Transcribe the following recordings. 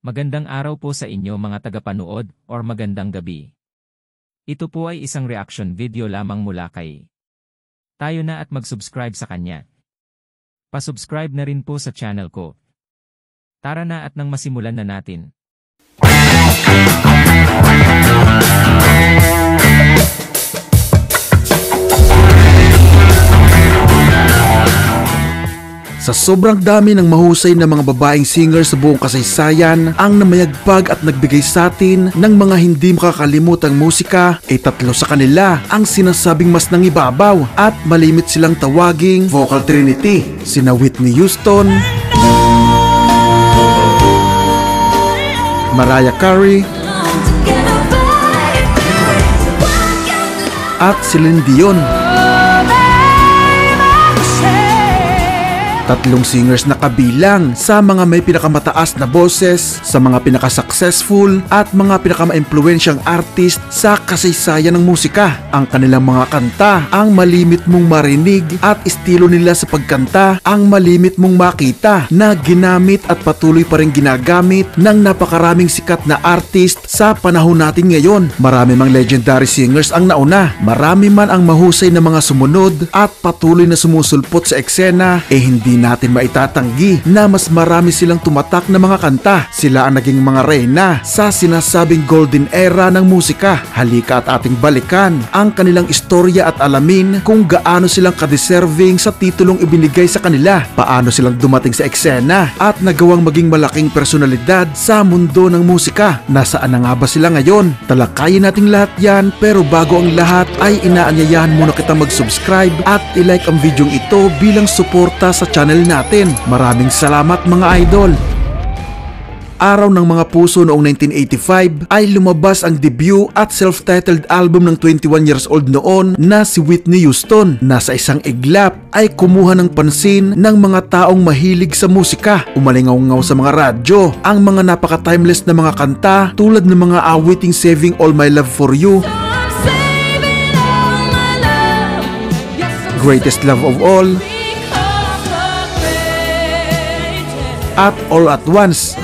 Magandang araw po sa inyo mga tagapanood or magandang gabi. Ito po ay isang reaction video lamang mula kay tayo na at mag-subscribe sa kanya. Pa-subscribe na rin po sa channel ko. Tara na at nang masimulan na natin. Sa sobrang dami ng mahusay na mga babaeng singer sa buong kasaysayan, ang namayagpag at nagbigay sa atin ng mga hindi makakalimutang musika ay tatlo sa kanila ang sinasabing mas nangibabaw at malimit silang tawaging Vocal Trinity, sina Whitney Houston, Mariah Carey, at Celine Dion. Tatlong singers na kabilang sa mga may pinakamataas na boses, sa mga pinaka-successful at mga pinaka-maimpluwensyang artist sa kasaysayan ng musika. Ang kanilang mga kanta ang malimit mong marinig at estilo nila sa pagkanta ang malimit mong makita na ginamit at patuloy pa rin ginagamit ng napakaraming sikat na artist sa panahon natin ngayon. Marami mang legendary singers ang nauna, marami man ang mahusay na mga sumunod at patuloy na sumusulpot sa eksena, hindi natin maitatanggi na mas marami silang tumatak na mga kanta. Sila ang naging mga reyna sa sinasabing golden era ng musika. Halika at ating balikan ang kanilang istorya at alamin kung gaano silang kadeserving sa titulong ibinigay sa kanila, paano silang dumating sa eksena at nagawang maging malaking personalidad sa mundo ng musika. Nasaan na nga ba sila ngayon? Talakayin nating lahat yan, pero bago ang lahat ay inaanyayahan muna kitang mag-subscribe at i-like ang video ito bilang suporta sa channel natin. Maraming salamat mga idol! Araw ng mga puso noong 1985 ay lumabas ang debut at self-titled album ng 21 years old noon na si Whitney Houston, na sa isang iglap ay kumuha ng pansin ng mga taong mahilig sa musika. Umalingaw-ngaw sa mga radyo ang mga napaka-timeless na mga kanta tulad ng mga awiting Saving All My Love For You, Greatest Love of All, at All At Once,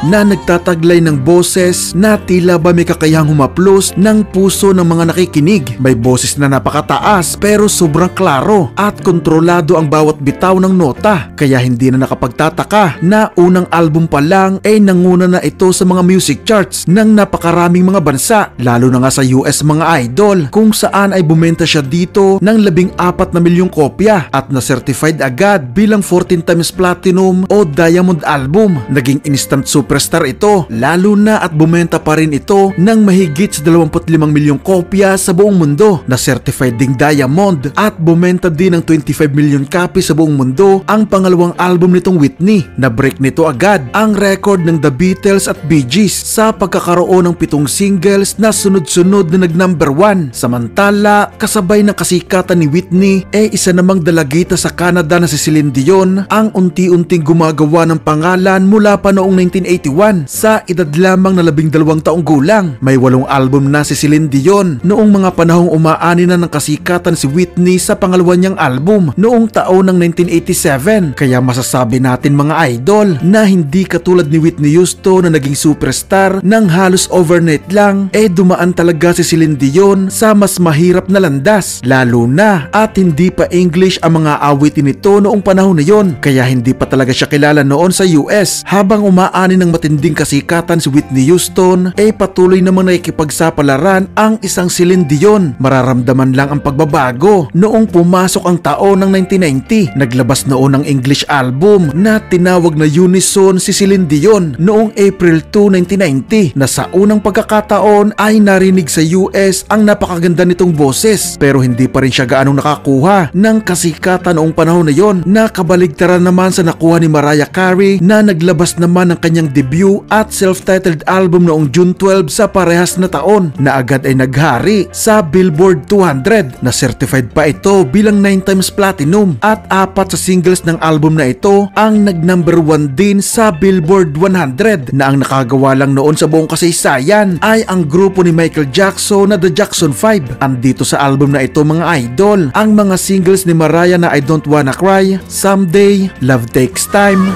na nagtataglay ng boses na tila ba may kakayahang humaplos ng puso ng mga nakikinig. May boses na napakataas pero sobrang klaro at kontrolado ang bawat bitaw ng nota, kaya hindi na nakapagtataka na unang album pa lang ay nanguna na ito sa mga music charts ng napakaraming mga bansa, lalo na nga sa US mga idol, kung saan ay bumenta siya dito ng 14 na milyong kopya at na-certified agad bilang 14 times platinum o diamond album. Naging instant superstar ito, lalo na at bumenta pa rin ito ng mahigit sa 25 milyong kopya sa buong mundo, na certified ding diamond, at bumenta din ng 25 million copy sa buong mundo ang pangalawang album nitong Whitney. Na-break nito agad ang record ng The Beatles at Bee Gees sa pagkakaroon ng 7 singles na sunod-sunod na nag-number 1. Samantala, kasabay ng kasikatan ni Whitney isa namang dalagita sa Canada na si Celine Dion ang unti-unting gumagawa ng pangalan mula pa noong 1981 sa edad lamang na 12 taong gulang. May 8 album na si Celine Dion noong mga panahong umaani na ng kasikatan si Whitney sa pangalawa niyang album noong taon ng 1987. Kaya masasabi natin mga idol na hindi katulad ni Whitney Houston na naging superstar ng halos overnight lang, dumaan talaga si Celine Dion sa mas mahirap na landas, lalo na at hindi pa English ang mga awitin nito noong panahon na yon, kaya hindi pa talaga siya kilala noon sa US. Habang umaani ng matinding kasikatan si Whitney Houston, patuloy namang nakikipagsapalaran ang isang Celine Dion. Mararamdaman lang ang pagbabago noong pumasok ang taon ng 1990. Naglabas noon ang English album na tinawag na Unison si Celine Dion noong April 2, 1990, na sa unang pagkakataon ay narinig sa US ang napakaganda nitong boses, pero hindi pa rin siya gaanong nakakuha ng kasikatan noong panahon na yon, na kabaligtaran naman sa nakuha ni Mariah Carey na naglabas naman ng kanyang debut at self-titled album noong June 12 sa parehas na taon na agad ay naghari sa Billboard 200 na certified pa ito bilang 9 times platinum at 4 sa singles ng album na ito ang nag-number 1 din sa Billboard 100 na ang nakagawa lang noon sa buong kasaysayan ay ang grupo ni Michael Jackson na The Jackson 5. Andito sa album na ito mga idol ang mga singles ni Mariah na I Don't Wanna Cry, Someday, Love Takes Time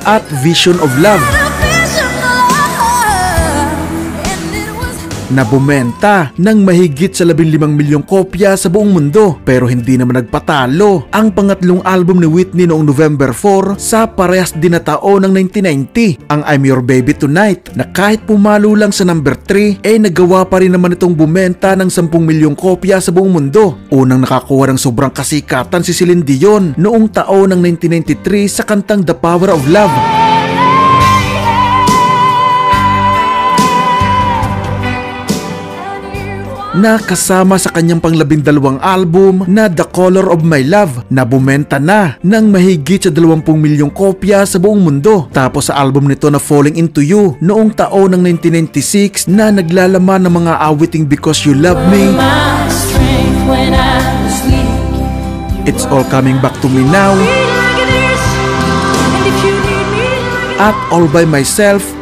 at Vision of Love na bumenta ng mahigit sa 15 milyong kopya sa buong mundo pero hindi naman nagpatalo ang pangatlong album ni Whitney noong November 4 sa parehas din na taon ng 1990 ang I'm Your Baby Tonight na kahit pumalo lang sa number 3 nagawa pa rin naman itong bumenta ng 10 milyong kopya sa buong mundo. Unang nakakuha ng sobrang kasikatan si Celine Dion noong taon ng 1993 sa kantang The Power of Love na kasama sa kanyang pang-12 album na The Color of My Love na bumenta na ng mahigit sa 20 milyong kopya sa buong mundo. Tapos sa album nito na Falling Into You noong taon ng 1996 na naglalaman ng mga awiting Because You Love Me, It's All Coming Back to Me Now at All By Myself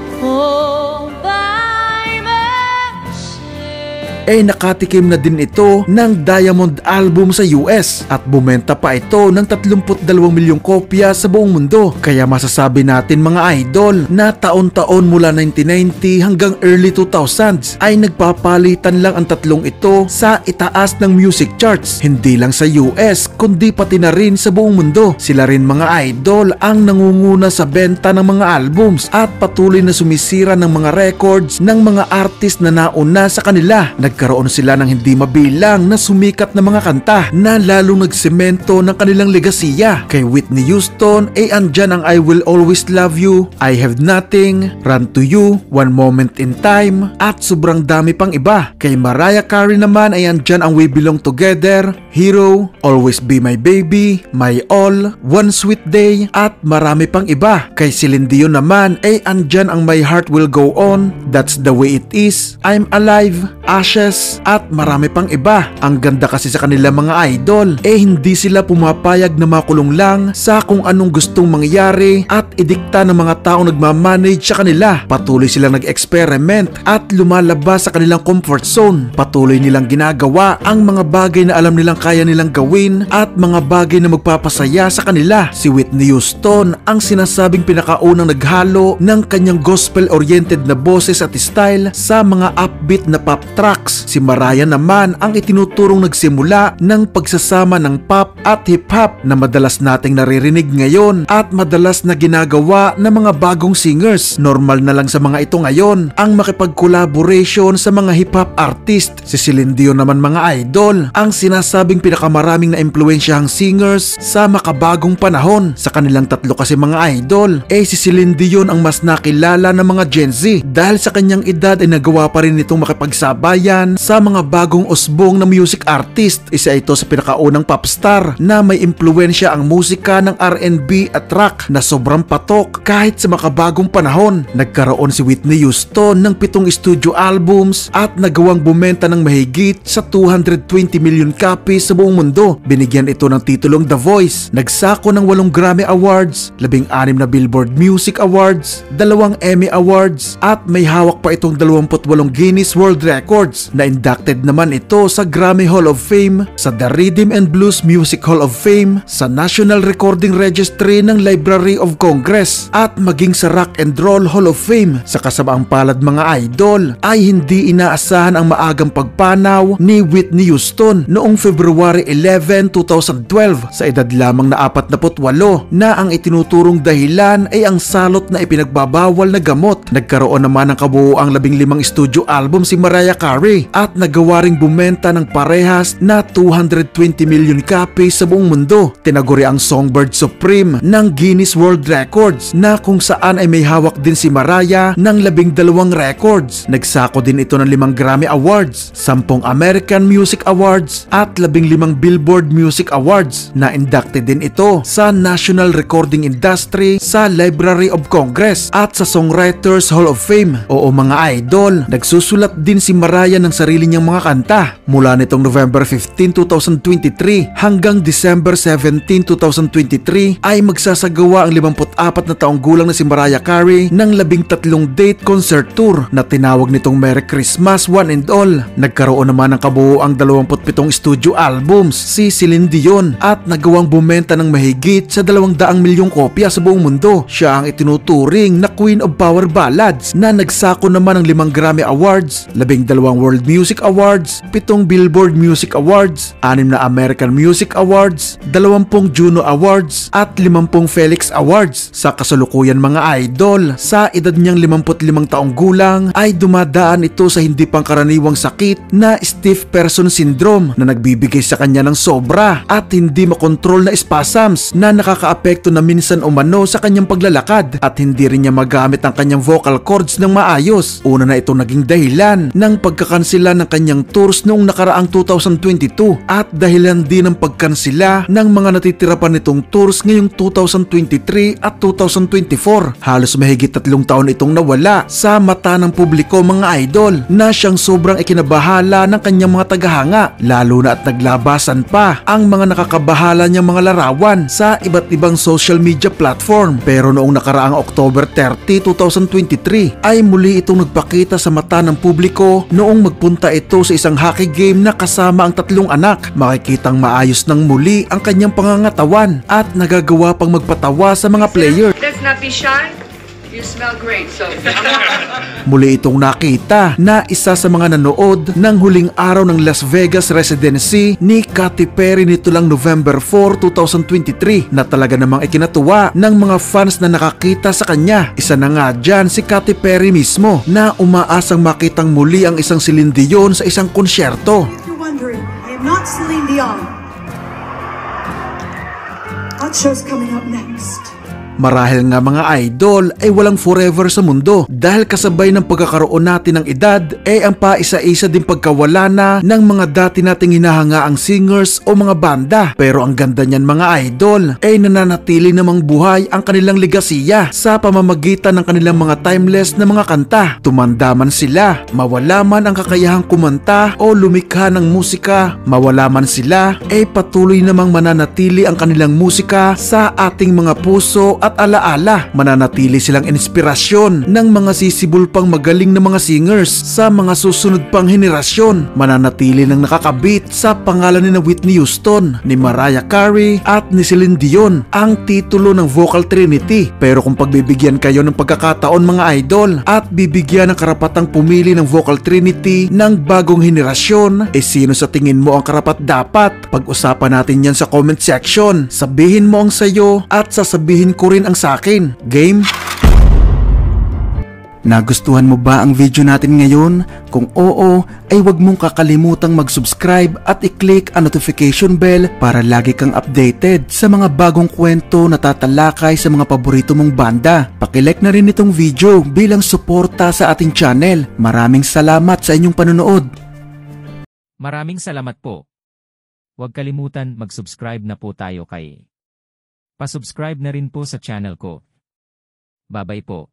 nakatikim na din ito ng Diamond album sa US at bumenta pa ito ng 32 milyong kopya sa buong mundo. Kaya masasabi natin mga idol na taon-taon mula 1990 hanggang early 2000s ay nagpapalitan lang ang tatlong ito sa itaas ng music charts. Hindi lang sa US kundi pati na rin sa buong mundo. Sila rin mga idol ang nangunguna sa benta ng mga albums at patuloy na sumisira ng mga records ng mga artist na nauna sa kanila. Nagkaroon sila ng hindi mabilang na sumikat na mga kanta na lalong nagsemento ng kanilang legasiya. Kay Whitney Houston andyan ang I Will Always Love You, I Have Nothing, Run to You, One Moment in Time at sobrang dami pang iba. Kay Mariah Carey naman andyan ang We Belong Together, Hero, Always Be My Baby, My All, One Sweet Day at marami pang iba. Kay Celine Dion naman andyan ang My Heart Will Go On, That's the Way It Is, I'm Alive, Ashes at marami pang iba. Ang ganda kasi sa kanila mga idol hindi sila pumapayag na makulong lang sa kung anong gustong mangyari at idikta ng mga taong nagmamanage sa kanila. Patuloy silang nag-experiment at lumalabas sa kanilang comfort zone. Patuloy nilang ginagawa ang mga bagay na alam nilang kaya nilang gawin at mga bagay na magpapasaya sa kanila. Si Whitney Houston ang sinasabing pinakaunang naghalo ng kanyang gospel-oriented na boses at style sa mga upbeat na pop tracks. Si Mariah naman ang itinuturong nagsimula ng pagsasama ng pop at hip-hop na madalas nating naririnig ngayon at madalas na ginagawa ng mga bagong singers. Normal na lang sa mga ito ngayon ang makipag-collaboration sa mga hip-hop artist. Si Celine Dion naman mga idol ang sinasabing pinakamaraming na-impluensyahang singers sa makabagong panahon. Sa kanilang tatlo kasi mga idol si Celine Dion ang mas nakilala ng mga Gen Z dahil sa kanyang edad ay nagawa pa rin itong makipagsabayan sa mga bagong usbong na music artist. Isa ito sa pinakaunang popstar na may impluensya ang musika ng R&B at rock na sobrang patok kahit sa makabagong panahon. Nagkaroon si Whitney Houston ng 7 studio albums at nagawang bumenta ng mahigit sa 220 million copies sa buong mundo. Binigyan ito ng titulong The Voice. Nagsako ng 8 Grammy Awards, 16 na Billboard Music Awards, 2 Emmy Awards at may hawak pa itong 28 Guinness World Records na inducted naman ito sa Grammy Hall of Fame, sa The Rhythm and Blues Music Hall of Fame, sa National Recording Registry ng Library of Congress at maging sa Rock and Roll Hall of Fame. Sa kasabaang palad mga idol ay hindi inaasahan ang maagang pagpanaw ni Whitney Houston noong February 11, 2012 sa edad lamang na 48 na ang itinuturong dahilan ay ang salot na ipinagbabawal na gamot. Nagkaroon naman ng kabuuang 15 studio album si Mariah Carey country at nagawa ring bumenta ng parehas na 220 million copies sa buong mundo. Tinaguri ang Songbird Supreme ng Guinness World Records na kung saan ay may hawak din si Mariah ng 12 records. Nagsako din ito ng 5 Grammy Awards, 10 American Music Awards at 15 Billboard Music Awards. Na-inducted din ito sa National Recording Industry, sa Library of Congress at sa Songwriters Hall of Fame. Oo mga idol, nagsusulat din si Mariah ng sarili niyang mga kanta. Mula nitong November 15, 2023 hanggang December 17, 2023 ay magsasagawa ang 54 na taong gulang na si Mariah Carey ng 13 date concert tour na tinawag nitong Merry Christmas One and All. Nagkaroon naman ng kabuuang 27 studio albums si Celine Dion at nagawang bumenta ng mahigit sa 200 milyong kopya sa buong mundo. Siya ang itinuturing na Queen of Power Ballads na nagsako naman ng 5 Grammy Awards, 12 World Music Awards, 7 Billboard Music Awards, 6 na American Music Awards, 20 Juno Awards at 50 Felix Awards. Sa kasalukuyan mga idol, sa edad niyang 55 taong gulang ay dumadaan ito sa hindi pangkaraniwang sakit na stiff person syndrome na nagbibigay sa kanya ng sobra at hindi makontrol na spasms na nakakaapekto na minsan umano sa kanyang paglalakad at hindi rin niya magamit ang kanyang vocal cords ng maayos. Una na itong naging dahilan ng pagkakansela ng kanyang tours noong nakaraang 2022 at dahilan din ng pagkansela ng mga natitira pa nitong tours ngayong 2023 at 2024. Halos mahigit 3 taon itong nawala sa mata ng publiko mga idol na siyang sobrang ikinabahala ng kanyang mga tagahanga, lalo na at naglabasan pa ang mga nakakabahala niyang mga larawan sa iba't ibang social media platform. Pero noong nakaraang October 30, 2023 ay muli itong nagpakita sa mata ng publiko noong magpunta ito sa isang hockey game na kasama ang 3 anak. Makikitang maayos ng muli ang kanyang pangangatawan at nagagawa pang magpatawa sa mga player. Let's not be shy. You smell great, so... Muli itong nakita na isa sa mga nanood ng huling araw ng Las Vegas residency ni Katy Perry nito lang November 4, 2023 na talaga namang ikinatuwa ng mga fans na nakakita sa kanya. Isa na nga dyan si Katy Perry mismo na umaasang makitang muli ang isang Celine Dion sa isang konsyerto. If you're wondering, I am not Celine Dion. What show's coming up next? Marahil nga mga idol ay walang forever sa mundo dahil kasabay ng pagkakaroon natin ng edad ay ang paisa-isa din pagkawala na ng mga dati nating hinahangaang singers o mga banda. Pero ang ganda niyan mga idol ay nananatili namang buhay ang kanilang legasiya sa pamamagitan ng kanilang mga timeless na mga kanta. Tumanda man sila, mawala man ang kakayahang kumanta o lumikha ng musika, mawala man sila ay patuloy namang mananatili ang kanilang musika sa ating mga puso at alaala. Mananatili silang inspirasyon ng mga sisibol pang magaling na mga singers sa mga susunod pang henerasyon. Mananatili ng nakakabit sa pangalan ni Whitney Houston, ni Mariah Carey at ni Celine Dion ang titulo ng Vocal Trinity. Pero kung pagbibigyan kayo ng pagkakataon mga idol at bibigyan ng karapatang pumili ng Vocal Trinity ng bagong henerasyon, sino sa tingin mo ang karapat-dapat? Pag-usapan natin yan sa comment section. Sabihin mo ang sayo at sasabihin ko rin ang sa akin. Game? Nagustuhan mo ba ang video natin ngayon? Kung oo, ay huwag mong kakalimutang mag-subscribe at i-click ang notification bell para lagi kang updated sa mga bagong kwento na tatalakay sa mga paborito mong banda. Pakilike na rin itong video bilang suporta sa ating channel. Maraming salamat sa inyong panonood. Maraming salamat po. Huwag kalimutan mag-subscribe na po tayo kay. Pa-subscribe na rin po sa channel ko. Bye-bye po.